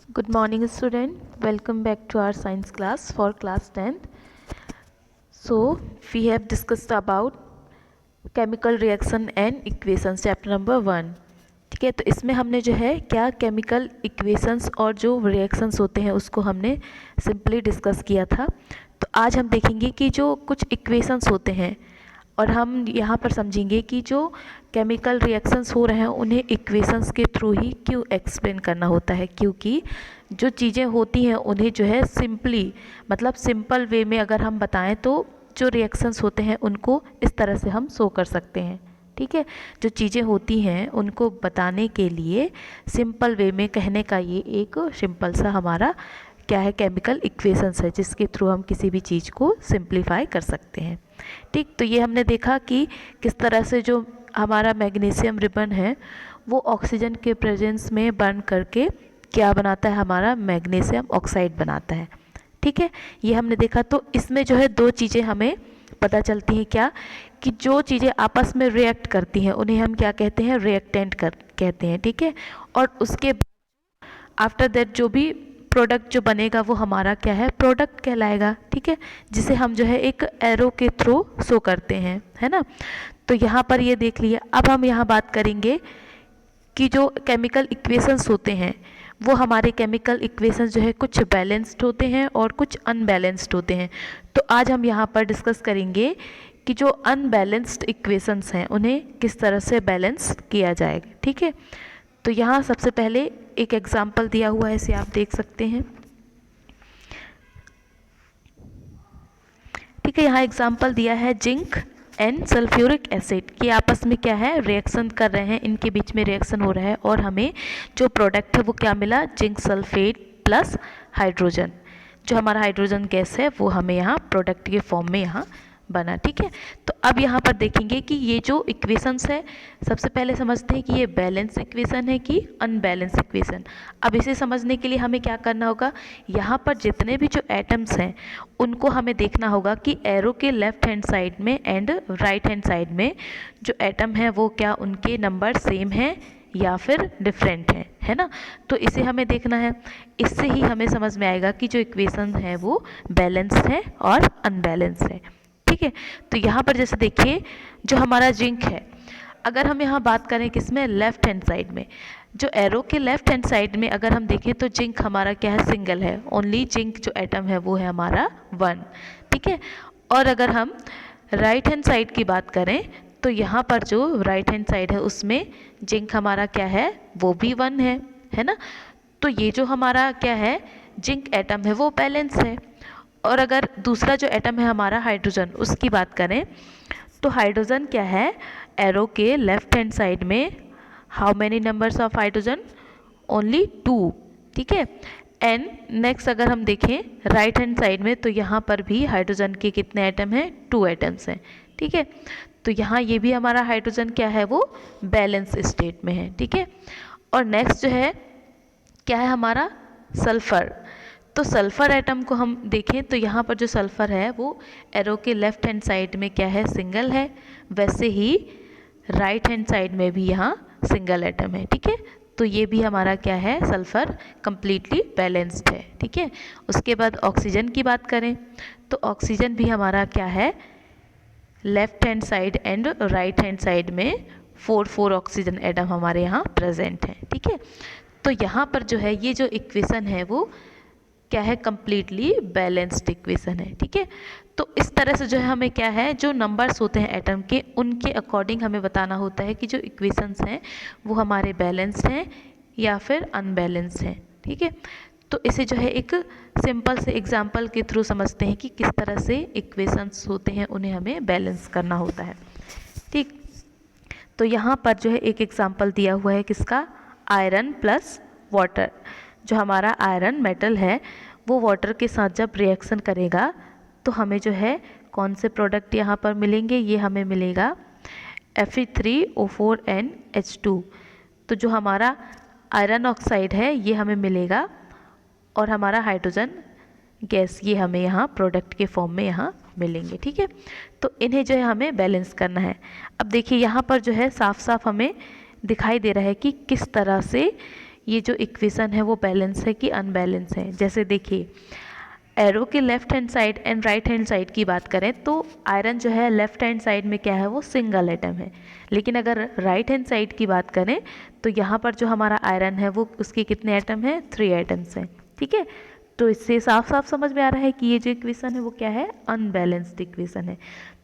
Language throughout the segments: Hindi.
Good morning student, welcome back to our science class for class 10th. So we have discussed about chemical reaction and equations chapter number 1. ठीक है, तो इसमें हमने जो है क्या केमिकल इक्वेशंस और जो रिएक्शंस होते हैं उसको हमने सिंपली डिस्कस किया था। तो आज हम देखेंगे कि जो कुछ इक्वेशंस होते हैं और हम यहाँ पर समझेंगे कि जो केमिकल रिएक्शंस हो रहे हैं उन्हें इक्वेशंस के थ्रू ही क्यों एक्सप्लेन करना होता है, क्योंकि जो चीज़ें होती हैं उन्हें जो है सिंपली मतलब सिंपल वे में अगर हम बताएं तो जो रिएक्शंस होते हैं उनको इस तरह से हम शो कर सकते हैं। ठीक है, जो चीज़ें होती हैं उनको बताने के लिए सिंपल वे में कहने का ये एक सिंपल सा हमारा क्या है केमिकल इक्वेशंस है, जिसके थ्रू हम किसी भी चीज़ को सिंप्लीफाई कर सकते हैं। ठीक, तो ये हमने देखा कि किस तरह से जो हमारा मैग्नीशियम रिबन है वो ऑक्सीजन के प्रेजेंस में बर्न करके क्या बनाता है, हमारा मैग्नीशियम ऑक्साइड बनाता है। ठीक है, ये हमने देखा। तो इसमें जो है दो चीज़ें हमें पता चलती हैं, क्या कि जो चीज़ें आपस में रिएक्ट करती हैं उन्हें हम क्या कहते हैं, रिएक्टेंट कहते हैं। ठीक है, और उसके आफ्टर दैट जो भी प्रोडक्ट जो बनेगा वो हमारा क्या है, प्रोडक्ट कहलाएगा। ठीक है, जिसे हम जो है एक एरो के थ्रू शो करते हैं, है ना। तो यहाँ पर ये देख लिया। अब हम यहाँ बात करेंगे कि जो केमिकल इक्वेशंस होते हैं वो हमारे केमिकल इक्वेशंस जो है कुछ बैलेंस्ड होते हैं और कुछ अनबैलेंस्ड होते हैं। तो आज हम यहाँ पर डिस्कस करेंगे कि जो अनबैलेंस्ड इक्वेशंस हैं उन्हें किस तरह से बैलेंस किया जाएगा। ठीक है, तो यहाँ सबसे पहले एक एग्जाम्पल दिया हुआ है, इसे आप देख सकते हैं। ठीक है, यहाँ एग्जाम्पल दिया है जिंक एंड सल्फ्यूरिक एसिड की आपस में क्या है, रिएक्शन कर रहे हैं, इनके बीच में रिएक्शन हो रहा है और हमें जो प्रोडक्ट है वो क्या मिला, जिंक सल्फेट प्लस हाइड्रोजन। जो हमारा हाइड्रोजन गैस है वो हमें यहाँ प्रोडक्ट के फॉर्म में यहाँ बना। ठीक है, तो अब यहाँ पर देखेंगे कि ये जो इक्वेशंस है, सबसे पहले समझते हैं कि ये बैलेंस इक्वेशन है कि अनबैलेंस इक्वेशन। अब इसे समझने के लिए हमें क्या करना होगा, यहाँ पर जितने भी जो एटम्स हैं उनको हमें देखना होगा कि एरो के लेफ्ट हैंड साइड में एंड राइट हैंड साइड में जो एटम है वो क्या उनके नंबर सेम हैं या फिर डिफरेंट है ना। तो इसे हमें देखना है, इससे ही हमें समझ में आएगा कि जो इक्वेशन है वो बैलेंस्ड है और अनबैलेंस्ड है। ठीक है, तो यहाँ पर जैसे देखिए जो हमारा जिंक है, अगर हम यहाँ बात करें किसमें, लेफ्ट हैंड साइड में, जो एरो के लेफ्ट हैंड साइड में अगर हम देखें तो जिंक हमारा क्या है, सिंगल है, ओनली जिंक जो एटम है वो है हमारा 1। ठीक है, और अगर हम राइट हैंड साइड की बात करें तो यहाँ पर जो राइट हैंड साइड है उसमें जिंक हमारा क्या है, वो भी 1 है ना। तो ये जो हमारा क्या है जिंक एटम है वो बैलेंस है। और अगर दूसरा जो एटम है हमारा हाइड्रोजन, उसकी बात करें तो हाइड्रोजन क्या है, एरो के लेफ्ट हैंड साइड में how many numbers of hydrogen, only 2। ठीक है, एंड नेक्स्ट अगर हम देखें राइट हैंड साइड में तो यहाँ पर भी हाइड्रोजन के कितने एटम हैं, 2 एटम्स हैं। ठीक है, तो यहाँ ये भी हमारा हाइड्रोजन क्या है, वो बैलेंस स्टेट में है। ठीक है, और नेक्स्ट जो है क्या है हमारा, सल्फर। तो सल्फर एटम को हम देखें तो यहाँ पर जो सल्फर है वो एरो के लेफ्ट हैंड साइड में क्या है, सिंगल है, वैसे ही राइट हैंड साइड में भी यहाँ सिंगल एटम है। ठीक है, तो ये भी हमारा क्या है, सल्फर कंप्लीटली बैलेंस्ड है। ठीक है, उसके बाद ऑक्सीजन की बात करें तो ऑक्सीजन भी हमारा क्या है, left hand side and right hand side में 4 ऑक्सीजन एटम हमारे यहाँ प्रेजेंट हैं। ठीक है, तो यहाँ पर जो है ये जो इक्वेशन है वो क्या है, कंप्लीटली बैलेंस्ड इक्वेशन है। ठीक है, तो इस तरह से जो है हमें क्या है, जो नंबर्स होते हैं एटम के उनके अकॉर्डिंग हमें बताना होता है कि जो इक्वेशंस हैं वो हमारे बैलेंस्ड हैं या फिर अनबैलेंस्ड हैं। ठीक है, तो इसे जो है एक सिंपल से एग्जांपल के थ्रू समझते हैं कि किस तरह से इक्वेशंस होते हैं उन्हें हमें बैलेंस करना होता है। ठीक, तो यहाँ पर जो है एक एग्जांपल दिया हुआ है किसका, आयरन प्लस वाटर। जो हमारा आयरन मेटल है वो वाटर के साथ जब रिएक्शन करेगा तो हमें जो है कौन से प्रोडक्ट यहाँ पर मिलेंगे, ये हमें मिलेगा Fe3O4NH2। तो जो हमारा आयरन ऑक्साइड है ये हमें मिलेगा और हमारा हाइड्रोजन गैस ये हमें यहाँ प्रोडक्ट के फॉर्म में यहाँ मिलेंगे। ठीक है, तो इन्हें जो है हमें बैलेंस करना है। अब देखिए यहाँ पर जो है साफ साफ हमें दिखाई दे रहा है कि किस तरह से ये जो इक्वेशन है वो बैलेंस है कि अनबैलेंस है। जैसे देखिए, एरो के left hand side and right hand side की बात करें तो आयरन जो है लेफ्ट हैंड साइड में क्या है, वो सिंगल एटम है। लेकिन अगर राइट हैंड साइड की बात करें तो यहाँ पर जो हमारा आयरन है वो उसके कितने एटम हैं, 3 एटम्स हैं। ठीक है, तो इससे साफ साफ समझ में आ रहा है कि ये जो इक्वेशन है वो क्या है, अनबैलेंस्ड इक्वेशन है।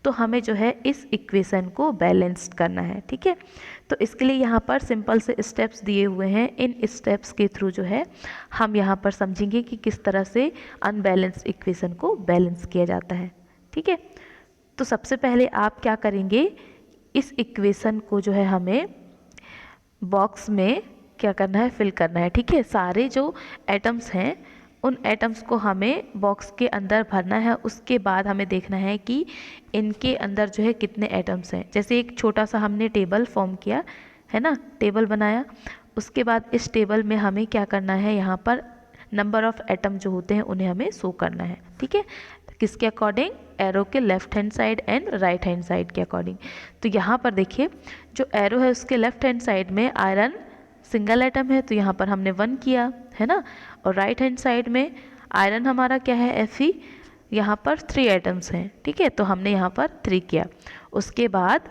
तो हमें जो है इस इक्वेशन को बैलेंस्ड करना है। ठीक है, तो इसके लिए यहाँ पर सिंपल से स्टेप्स दिए हुए हैं। इन स्टेप्स के थ्रू जो है हम यहाँ पर समझेंगे कि किस तरह से अनबैलेंस्ड इक्वेशन को बैलेंस किया जाता है। ठीक है, तो सबसे पहले आप क्या करेंगे, इस इक्वेशन को जो है हमें बॉक्स में क्या करना है, फिल करना है। ठीक है, सारे जो एटम्स हैं उन एटम्स को हमें बॉक्स के अंदर भरना है। उसके बाद हमें देखना है कि इनके अंदर जो है कितने एटम्स हैं। जैसे एक छोटा सा हमने टेबल फॉर्म किया है ना, टेबल बनाया। उसके बाद इस टेबल में हमें क्या करना है, यहाँ पर नंबर ऑफ एटम जो होते हैं उन्हें हमें शो करना है। ठीक है, किसके अकॉर्डिंग, एरो के left hand side and right hand side के अकॉर्डिंग। तो यहाँ पर देखिए, जो एरो है उसके लेफ्ट हैंड साइड में आयरन सिंगल एटम है तो यहाँ पर हमने 1 किया है ना, और राइट हैंड साइड में आयरन हमारा क्या है, Fe, यहाँ पर 3 एटम्स हैं। ठीक है, तो हमने यहाँ पर 3 किया। उसके बाद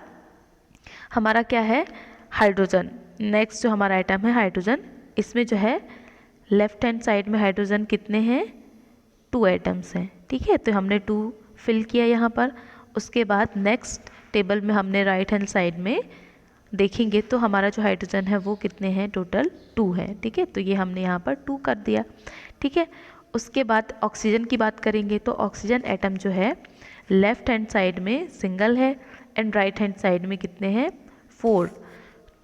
हमारा क्या है, हाइड्रोजन। नेक्स्ट जो हमारा आइटम है हाइड्रोजन, इसमें जो है लेफ्ट हैंड साइड में हाइड्रोजन कितने हैं, 2 एटम्स हैं। ठीक है, तो हमने 2 फिल किया यहाँ पर। उसके बाद नेक्स्ट टेबल में हमने राइट हैंड साइड में देखेंगे तो हमारा जो हाइड्रोजन है वो कितने हैं, टोटल 2 है। ठीक है, तो ये हमने यहाँ पर 2 कर दिया। ठीक है, उसके बाद ऑक्सीजन की बात करेंगे तो ऑक्सीजन एटम जो है लेफ्ट हैंड साइड में सिंगल है एंड राइट हैंड साइड में कितने हैं, 4।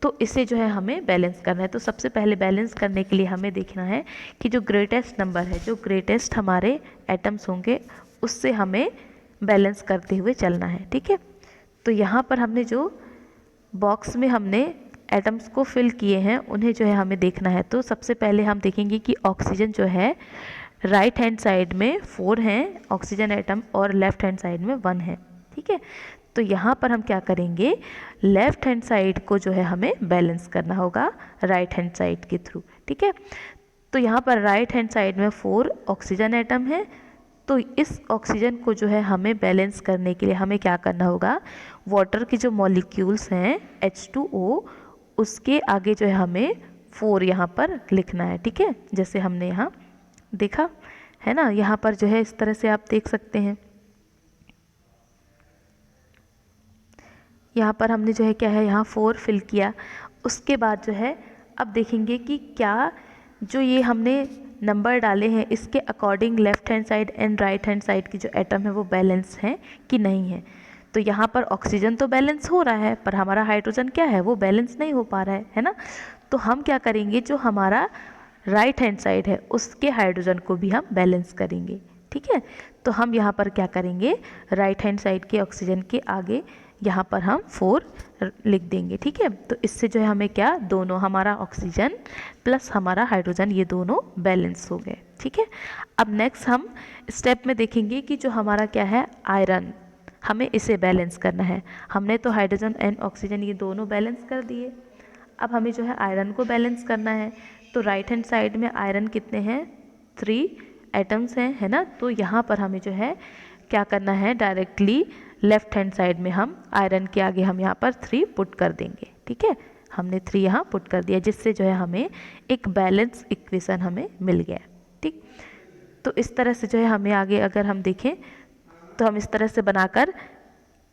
तो इसे जो है हमें बैलेंस करना है। तो सबसे पहले बैलेंस करने के लिए हमें देखना है कि जो ग्रेटेस्ट नंबर है, जो ग्रेटेस्ट हमारे एटम्स होंगे उससे हमें बैलेंस करते हुए चलना है। ठीक है, तो यहाँ पर हमने जो बॉक्स में हमने एटम्स को फिल किए हैं उन्हें जो है हमें देखना है। तो सबसे पहले हम देखेंगे कि ऑक्सीजन जो है राइट हैंड साइड में 4 हैं ऑक्सीजन एटम और लेफ्ट हैंड साइड में 1 है। ठीक है, तो यहाँ पर हम क्या करेंगे, लेफ्ट हैंड साइड को जो है हमें बैलेंस करना होगा राइट हैंड साइड के थ्रू। ठीक है, तो यहाँ पर राइट हैंड साइड में 4 ऑक्सीजन एटम है। तो इस ऑक्सीजन को जो है हमें बैलेंस करने के लिए हमें क्या करना होगा, वाटर के जो मॉलिक्यूल्स हैं H2O उसके आगे जो है हमें 4 यहाँ पर लिखना है। ठीक है, जैसे हमने यहाँ देखा है ना, यहाँ पर जो है इस तरह से आप देख सकते हैं। यहाँ पर हमने जो है क्या है, यहाँ 4 फिल किया। उसके बाद जो है अब देखेंगे कि क्या जो ये हमने नंबर डाले हैं इसके according left hand side and right hand side की जो एटम है वो बैलेंस हैं कि नहीं है। तो यहाँ पर ऑक्सीजन तो बैलेंस हो रहा है पर हमारा हाइड्रोजन क्या है, वो बैलेंस नहीं हो पा रहा है ना। तो हम क्या करेंगे, जो हमारा राइट हैंड साइड है उसके हाइड्रोजन को भी हम बैलेंस करेंगे। ठीक है, तो हम यहाँ पर क्या करेंगे, राइट हैंड साइड के ऑक्सीजन के आगे यहाँ पर हम 4 लिख देंगे। ठीक है, तो इससे जो है हमें क्या, दोनों हमारा ऑक्सीजन प्लस हमारा हाइड्रोजन ये दोनों बैलेंस हो गए। ठीक है, अब नेक्स्ट हम स्टेप में देखेंगे कि जो हमारा क्या है, आयरन, हमें इसे बैलेंस करना है। हमने तो हाइड्रोजन एंड ऑक्सीजन ये दोनों बैलेंस कर दिए, अब हमें जो है आयरन को बैलेंस करना है। तो राइट हैंड साइड में आयरन कितने हैं, 3 एटम्स हैं, है ना। तो यहाँ पर हमें जो है क्या करना है, डायरेक्टली लेफ्ट हैंड साइड में हम आयरन के आगे हम यहाँ पर 3 पुट कर देंगे। ठीक है, हमने 3 यहाँ पुट कर दिया जिससे जो है हमें एक बैलेंस इक्वेशन हमें मिल गया। ठीक, तो इस तरह से जो है हमें आगे अगर हम देखें तो हम इस तरह से बनाकर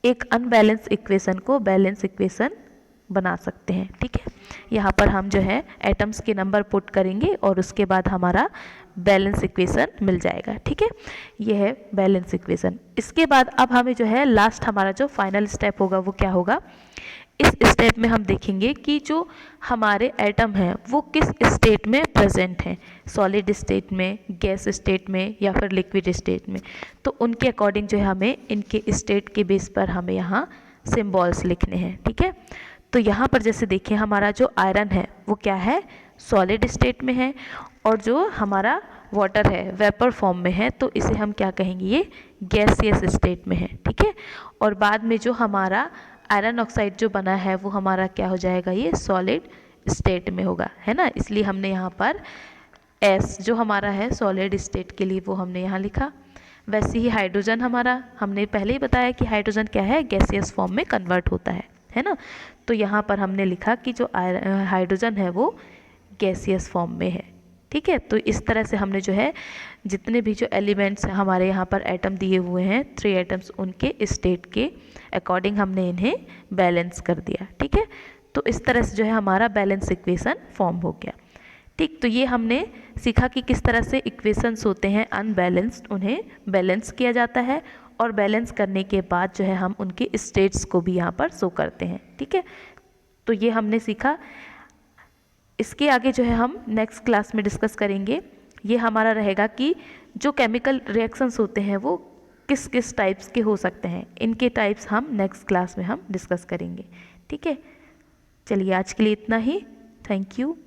एक अनबैलेंस इक्वेशन को बैलेंस इक्वेशन बना सकते हैं। ठीक है, यहाँ पर हम जो है एटम्स के नंबर पुट करेंगे और उसके बाद हमारा बैलेंस इक्वेशन मिल जाएगा। ठीक है, यह है बैलेंस इक्वेशन। इसके बाद अब हमें जो है लास्ट हमारा जो फाइनल स्टेप होगा वो क्या होगा, इस स्टेप में हम देखेंगे कि जो हमारे एटम हैं वो किस स्टेट में प्रेजेंट हैं, सॉलिड स्टेट में, गैस स्टेट में या फिर लिक्विड स्टेट में। तो उनके अकॉर्डिंग जो है हमें इनके स्टेट के बेस पर हमें यहाँ सिम्बॉल्स लिखने हैं। ठीक है, तो यहाँ पर जैसे देखिए हमारा जो आयरन है वो क्या है, सॉलिड स्टेट में है, और जो हमारा वाटर है वेपर फॉर्म में है, तो इसे हम क्या कहेंगे, ये गैसियस स्टेट में है। ठीक है, और बाद में जो हमारा आयरन ऑक्साइड जो बना है वो हमारा क्या हो जाएगा, ये सॉलिड स्टेट में होगा, है ना, इसलिए हमने यहाँ पर एस जो हमारा है सॉलिड स्टेट के लिए वो हमने यहाँ लिखा। वैसे ही हाइड्रोजन हमारा, हमने पहले ही बताया कि हाइड्रोजन क्या है, गैसियस फॉर्म में कन्वर्ट होता है ना। तो यहाँ पर हमने लिखा कि जो हाइड्रोजन है वो गैसियस फॉर्म में है। ठीक है, तो इस तरह से हमने जो है जितने भी जो एलिमेंट्स हमारे यहाँ पर एटम दिए हुए हैं 3 एटम्स, उनके स्टेट के अकॉर्डिंग हमने इन्हें बैलेंस कर दिया। ठीक है, तो इस तरह से जो है हमारा बैलेंस इक्वेशन फॉर्म हो गया। ठीक, तो ये हमने सीखा कि किस तरह से इक्वेशंस होते हैं अनबैलेंस्ड, उन्हें बैलेंस किया जाता है और बैलेंस करने के बाद जो है हम उनके स्टेट्स को भी यहाँ पर शो करते हैं। ठीक है, तो ये हमने सीखा। इसके आगे जो है हम नेक्स्ट क्लास में डिस्कस करेंगे। ये हमारा रहेगा कि जो केमिकल रिएक्शंस होते हैं वो किस किस टाइप्स के हो सकते हैं, इनके टाइप्स हम नेक्स्ट क्लास में हम डिस्कस करेंगे। ठीक है, चलिए आज के लिए इतना ही। Thank you.